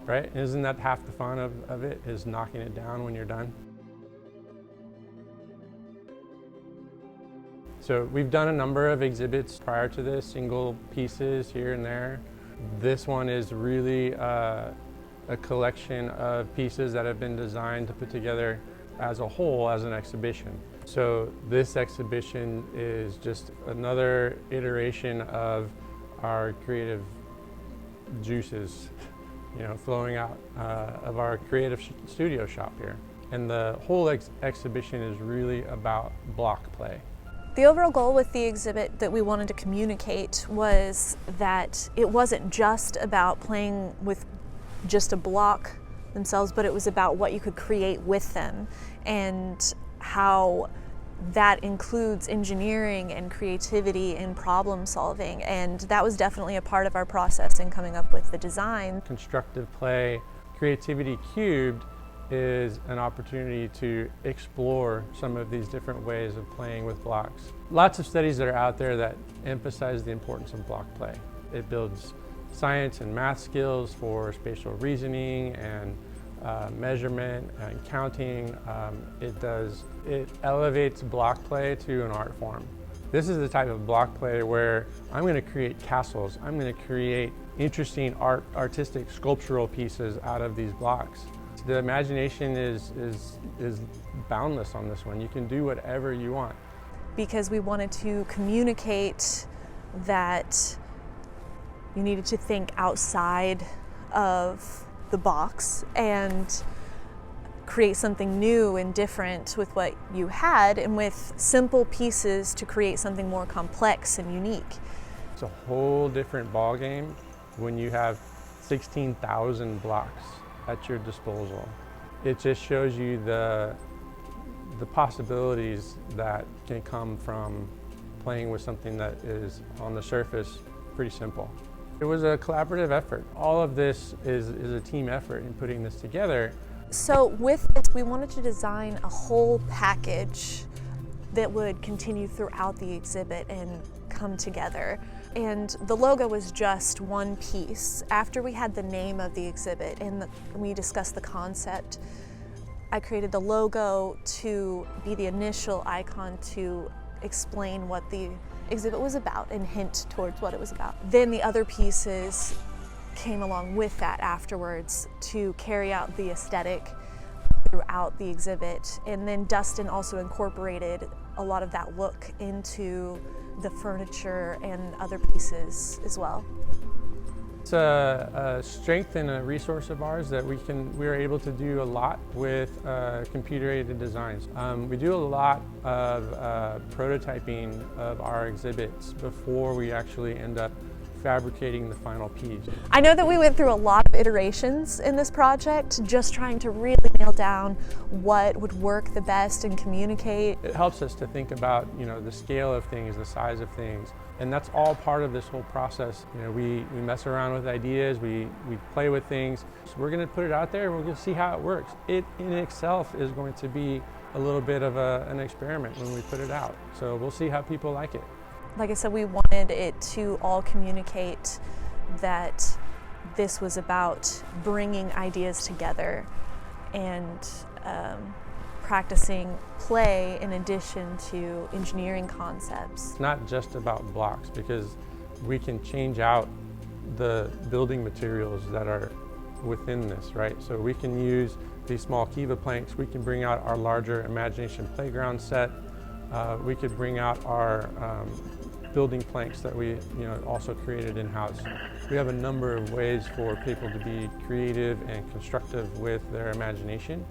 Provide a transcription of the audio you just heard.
right? Isn't that half the fun of it, is knocking it down when you're done? So we've done a number of exhibits prior to this, single pieces here and there. This one is really a collection of pieces that have been designed to put together as a whole as an exhibition. So this exhibition is just another iteration of our creative juices, flowing out of our creative studio shop here. And the whole exhibition is really about block play. The overall goal with the exhibit that we wanted to communicate was that it wasn't just about playing with just a block themselves, but it was about what you could create with them and how that includes engineering and creativity and problem solving. And that was definitely a part of our process in coming up with the design. Constructive play, creativity cubed, is an opportunity to explore some of these different ways of playing with blocks. Lots of studies that are out there that emphasize the importance of block play. It builds science and math skills for spatial reasoning and measurement and counting. It elevates block play to an art form. This is the type of block play where I'm going to create castles. I'm going to create interesting artistic sculptural pieces out of these blocks. The imagination is boundless on this one. You can do whatever you want. Because we wanted to communicate that you needed to think outside of the box and create something new and different with what you had, and with simple pieces to create something more complex and unique. It's a whole different ballgame when you have 16,000 blocks at your disposal. It just shows you the possibilities that can come from playing with something that is on the surface pretty simple. It was a collaborative effort. All of this is a team effort in putting this together. So with this, we wanted to design a whole package that would continue throughout the exhibit and come together. And the logo was just one piece. After we had the name of the exhibit and we discussed the concept, I created the logo to be the initial icon to explain what the exhibit was about and hint towards what it was about. Then the other pieces came along with that afterwards to carry out the aesthetic throughout the exhibit. And then Dustin also incorporated a lot of that look into the furniture and other pieces as well. It's a strength and a resource of ours that we are able to do a lot with computer-aided designs. We do a lot of prototyping of our exhibits before we actually end up fabricating the final piece. I know that we went through a lot of iterations in this project, just trying to really nail down what would work the best and communicate. It helps us to think about, the scale of things, the size of things, and that's all part of this whole process. We mess around with ideas, we play with things. So we're going to put it out there and we're going to see how it works. It in itself is going to be a little bit of an experiment when we put it out. So we'll see how people like it. Like I said, we wanted it to all communicate that this was about bringing ideas together and practicing play in addition to engineering concepts. It's not just about blocks, because we can change out the building materials that are within this, right? So we can use these small kiva planks, we can bring out our larger imagination playground set, we could bring out our building planks that we also created in-house. We have a number of ways for people to be creative and constructive with their imagination.